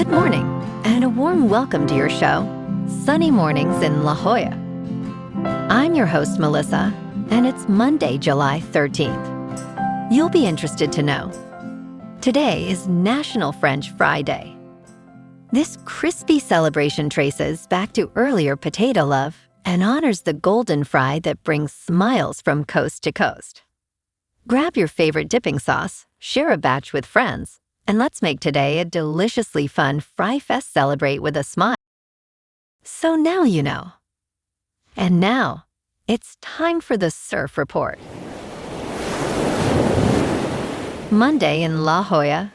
Good morning, and a warm welcome to your show, Sunny Mornings in La Jolla. I'm your host, Melissa, and it's Monday, July 13th. You'll be interested to know, today is National French Fry Day. This crispy celebration traces back to earlier potato love and honors the golden fry that brings smiles from coast to coast. Grab your favorite dipping sauce, share a batch with friends, and let's make today a deliciously fun Fry Fest celebrate with a smile. So now you know. And now, it's time for the Surf Report. Monday in La Jolla.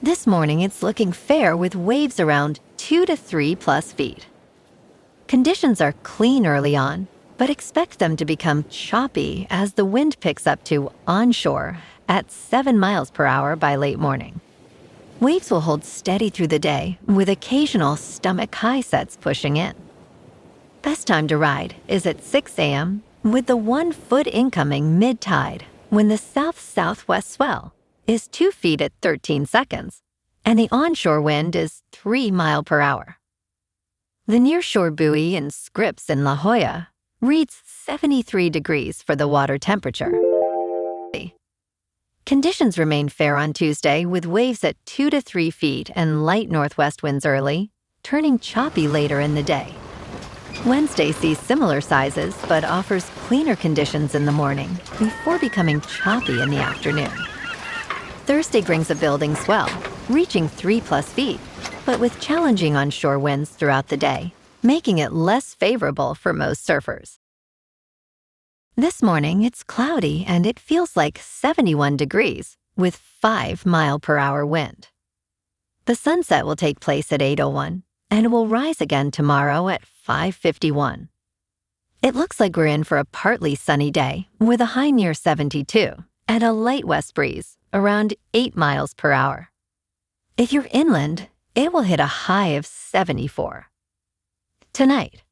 This morning it's looking fair with waves around 2 to 3 plus feet. Conditions are clean early on, but expect them to become choppy as the wind picks up to onshore at 7 miles per hour by late morning. Waves will hold steady through the day, with occasional stomach-high sets pushing in. Best time to ride is at 6 a.m. with the 1 foot incoming mid-tide when the south-southwest swell is 2 feet at 13 seconds, and the onshore wind is 3 miles per hour. The nearshore buoy in Scripps in La Jolla reads 73 degrees for the water temperature. Conditions remain fair on Tuesday with waves at 2 to 3 feet and light northwest winds early, turning choppy later in the day. Wednesday sees similar sizes but offers cleaner conditions in the morning before becoming choppy in the afternoon. Thursday brings a building swell, reaching 3 plus feet, but with challenging onshore winds throughout the day, making it less favorable for most surfers. This morning, it's cloudy and it feels like 71 degrees with 5 mile per hour wind. The sunset will take place at 8:01 and will rise again tomorrow at 5:51. It looks like we're in for a partly sunny day with a high near 72 and a light west breeze around 8 miles per hour. If you're inland, it will hit a high of 74. Tonight,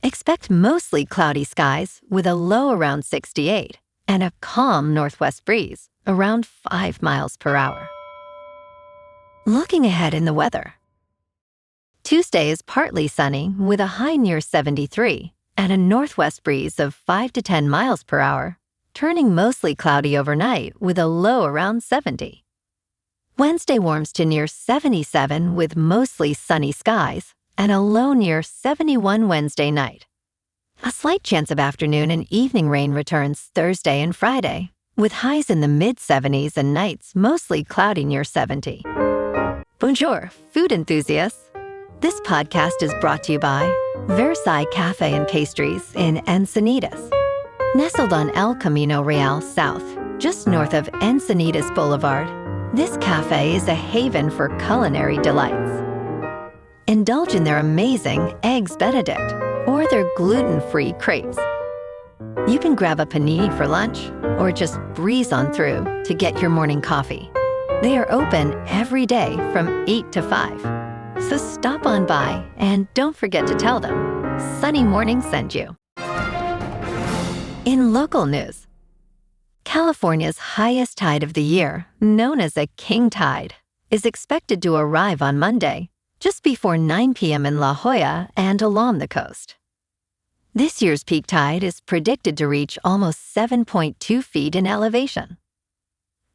expect mostly cloudy skies with a low around 68 and a calm northwest breeze around 5 miles per hour. Looking ahead in the weather. Tuesday is partly sunny with a high near 73 and a northwest breeze of 5 to 10 miles per hour, turning mostly cloudy overnight with a low around 70. Wednesday warms to near 77 with mostly sunny skies and a low near 71 Wednesday night. A slight chance of afternoon and evening rain returns Thursday and Friday, with highs in the mid-70s and nights mostly cloudy near 70. Bonjour, food enthusiasts. This podcast is brought to you by Versailles Cafe and Pastries in Encinitas. Nestled on El Camino Real South, just north of Encinitas Boulevard, this cafe is a haven for culinary delights. Indulge in their amazing Eggs Benedict or their gluten-free crepes. You can grab a panini for lunch or just breeze on through to get your morning coffee. They are open every day from 8 to 5. So stop on by and don't forget to tell them Sunny Morning sent you. In local news, California's highest tide of the year, known as a king tide, is expected to arrive on Monday, just before 9 p.m. in La Jolla and along the coast. This year's peak tide is predicted to reach almost 7.2 feet in elevation.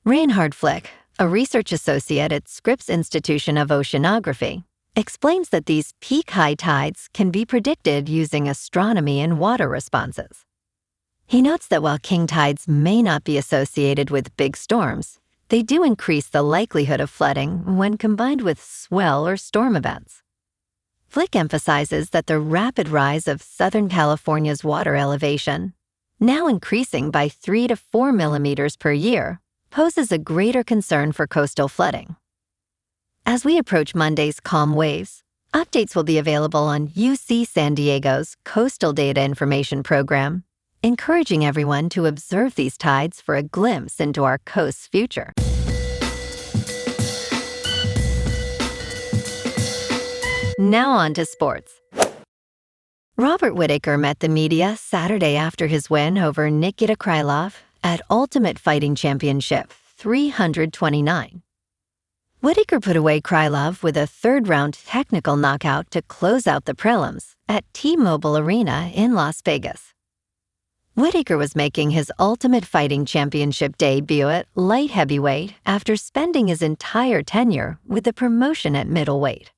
Reinhard Flick, a research associate at Scripps Institution of Oceanography, explains that these peak high tides can be predicted using astronomy and water responses. He notes that while king tides may not be associated with big storms, they do increase the likelihood of flooding when combined with swell or storm events. Flick emphasizes that the rapid rise of Southern California's water elevation, now increasing by 3 to 4 millimeters per year, poses a greater concern for coastal flooding. As we approach Monday's calm waves, updates will be available on UC San Diego's Coastal Data Information Program, encouraging everyone to observe these tides for a glimpse into our coast's future. Now on to sports. Robert Whittaker met the media Saturday after his win over Nikita Krylov at Ultimate Fighting Championship 329. Whitaker put away Krylov with a third-round technical knockout to close out the prelims at T-Mobile Arena in Las Vegas. Whitaker was making his Ultimate Fighting Championship debut at light heavyweight after spending his entire tenure with the promotion at middleweight.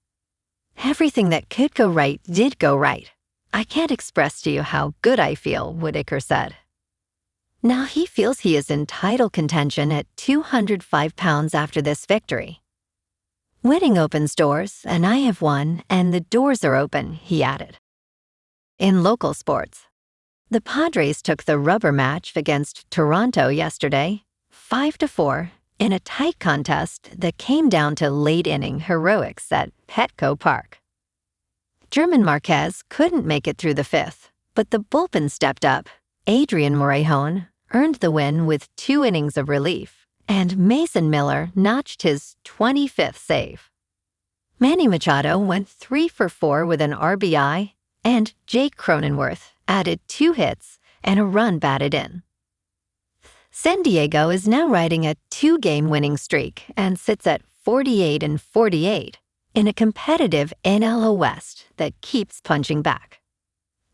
Everything that could go right did go right. I can't express to you how good I feel, Whitaker said. Now he feels he is in title contention at 205 pounds after this victory. Winning opens doors, and I have won, and the doors are open, he added. In local sports, the Padres took the rubber match against Toronto yesterday, 5-4, in a tight contest that came down to late-inning heroics at Petco Park. German Marquez couldn't make it through the fifth, but the bullpen stepped up. Adrian Morejon earned the win with 2 innings of relief, and Mason Miller notched his 25th save. Manny Machado went 3 for 4 with an RBI, and Jake Cronenworth added 2 hits and a run batted in. San Diego is now riding a 2-game winning streak and sits at 48-48 in a competitive NL West that keeps punching back.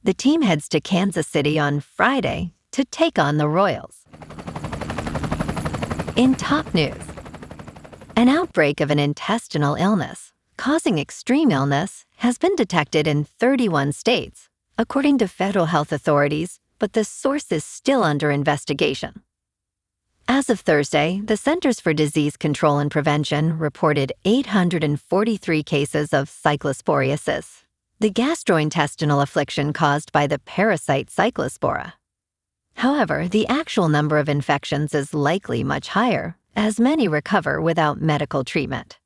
The team heads to Kansas City on Friday to take on the Royals. In top news, an outbreak of an intestinal illness causing extreme illness has been detected in 31 states, according to federal health authorities, but the source is still under investigation. As of Thursday, the Centers for Disease Control and Prevention reported 843 cases of cyclosporiasis, the gastrointestinal affliction caused by the parasite Cyclospora. However, the actual number of infections is likely much higher, as many recover without medical treatment.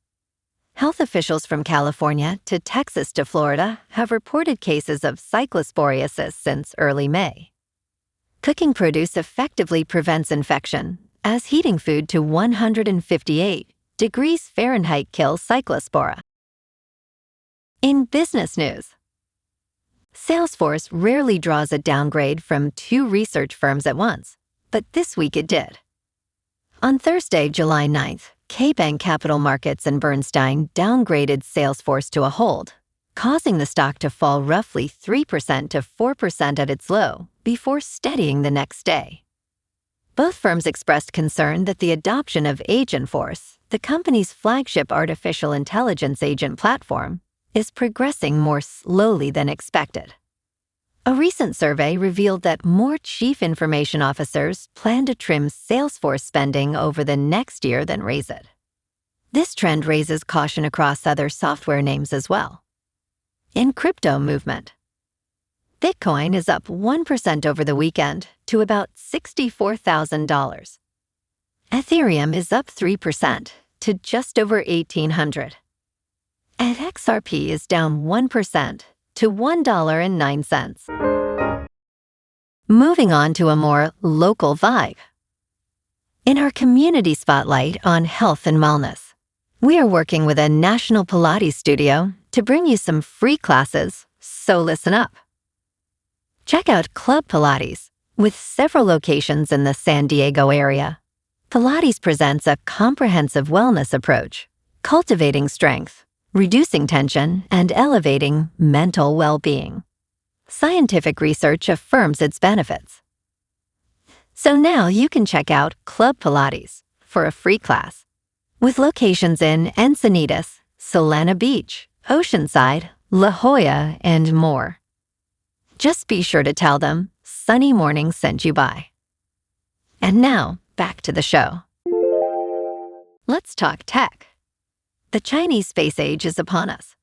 Health officials from California to Texas to Florida have reported cases of cyclosporiasis since early May. Cooking produce effectively prevents infection, as heating food to 158 degrees Fahrenheit kills cyclospora. In business news, Salesforce rarely draws a downgrade from 2 research firms at once, but this week it did. On Thursday, July 9th, KeyBank Capital Markets and Bernstein downgraded Salesforce to a hold, causing the stock to fall roughly 3% to 4% at its low before steadying the next day. Both firms expressed concern that the adoption of Agentforce, the company's flagship artificial intelligence agent platform, is progressing more slowly than expected. A recent survey revealed that more chief information officers plan to trim Salesforce spending over the next year than raise it. This trend raises caution across other software names as well. In crypto movement, Bitcoin is up 1% over the weekend to about $64,000. Ethereum is up 3% to just over $1,800. And XRP is down 1% to $1.09. Moving on to a more local vibe. In our community spotlight on health and wellness, we are working with a national Pilates studio to bring you some free classes, so listen up. Check out Club Pilates, with several locations in the San Diego area. Pilates presents a comprehensive wellness approach, cultivating strength, reducing tension, and elevating mental well-being. Scientific research affirms its benefits. So now you can check out Club Pilates for a free class, with locations in Encinitas, Solana Beach, Oceanside, La Jolla, and more. Just be sure to tell them Sunny Morning sent you by. And now, back to the show. Let's talk tech. The Chinese space age is upon us.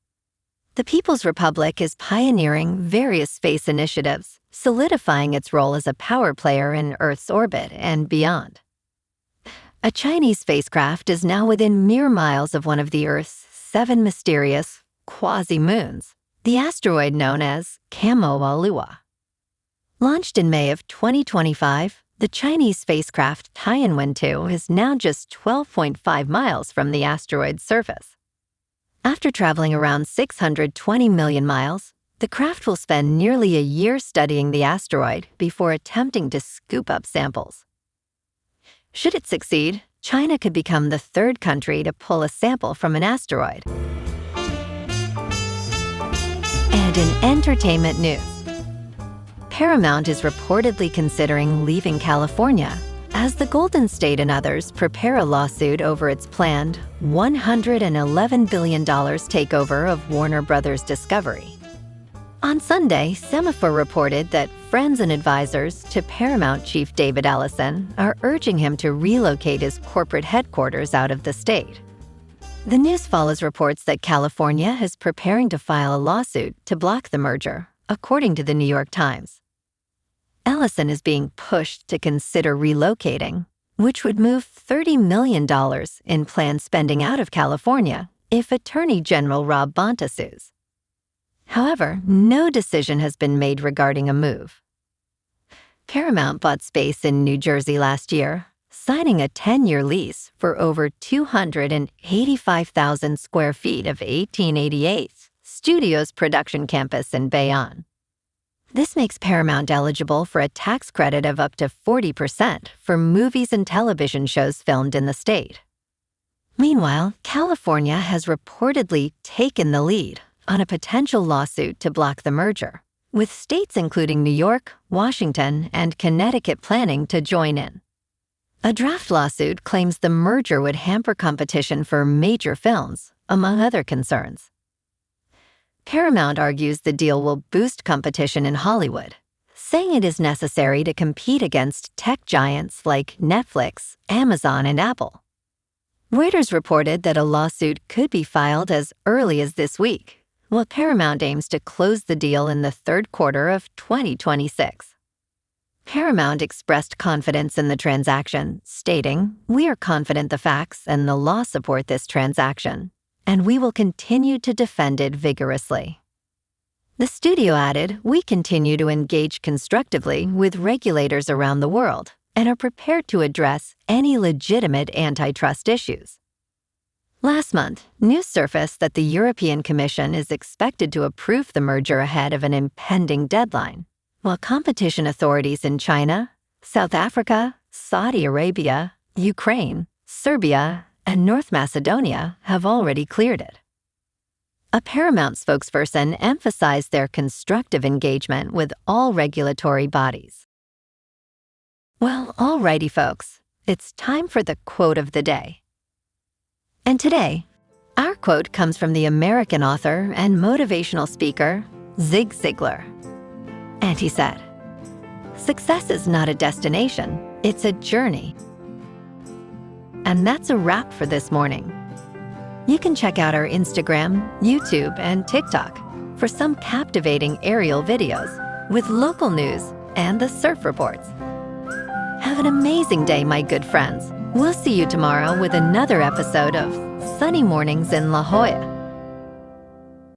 The People's Republic is pioneering various space initiatives, solidifying its role as a power player in Earth's orbit and beyond. A Chinese spacecraft is now within mere miles of one of the Earth's 7 mysterious quasi-moons, the asteroid known as Kamoa-Lua. Launched in May of 2025, the Chinese spacecraft Tianwen-2 is now just 12.5 miles from the asteroid's surface. After traveling around 620 million miles, the craft will spend nearly a year studying the asteroid before attempting to scoop up samples. Should it succeed, China could become the third country to pull a sample from an asteroid. And in entertainment news, Paramount is reportedly considering leaving California as the Golden State and others prepare a lawsuit over its planned $111 billion takeover of Warner Brothers Discovery. On Sunday, Semaphore reported that friends and advisors to Paramount chief David Ellison are urging him to relocate his corporate headquarters out of the state. The news follows reports that California is preparing to file a lawsuit to block the merger, according to the New York Times. Ellison is being pushed to consider relocating, which would move $30 million in planned spending out of California if Attorney General Rob Bonta sues. However, no decision has been made regarding a move. Paramount bought space in New Jersey last year, signing a 10-year lease for over 285,000 square feet of 1888 Studios production campus in Bayonne. This makes Paramount eligible for a tax credit of up to 40% for movies and television shows filmed in the state. Meanwhile, California has reportedly taken the lead on a potential lawsuit to block the merger, with states including New York, Washington, and Connecticut planning to join in. A draft lawsuit claims the merger would hamper competition for major films, among other concerns. Paramount argues the deal will boost competition in Hollywood, saying it is necessary to compete against tech giants like Netflix, Amazon, and Apple. Reuters reported that a lawsuit could be filed as early as this week, while Paramount aims to close the deal in the third quarter of 2026. Paramount expressed confidence in the transaction, stating, "We are confident the facts and the law support this transaction, and we will continue to defend it vigorously." The studio added, "We continue to engage constructively with regulators around the world and are prepared to address any legitimate antitrust issues." Last month, news surfaced that the European Commission is expected to approve the merger ahead of an impending deadline, while competition authorities in China, South Africa, Saudi Arabia, Ukraine, Serbia, and North Macedonia have already cleared it. A Paramount spokesperson emphasized their constructive engagement with all regulatory bodies. Well, alrighty folks, it's time for the quote of the day. And today, our quote comes from the American author and motivational speaker, Zig Ziglar. And he said, "Success is not a destination, it's a journey." And that's a wrap for this morning. You can check out our Instagram, YouTube, and TikTok for some captivating aerial videos with local news and the surf reports. Have an amazing day, my good friends. We'll see you tomorrow with another episode of Sunny Mornings in La Jolla.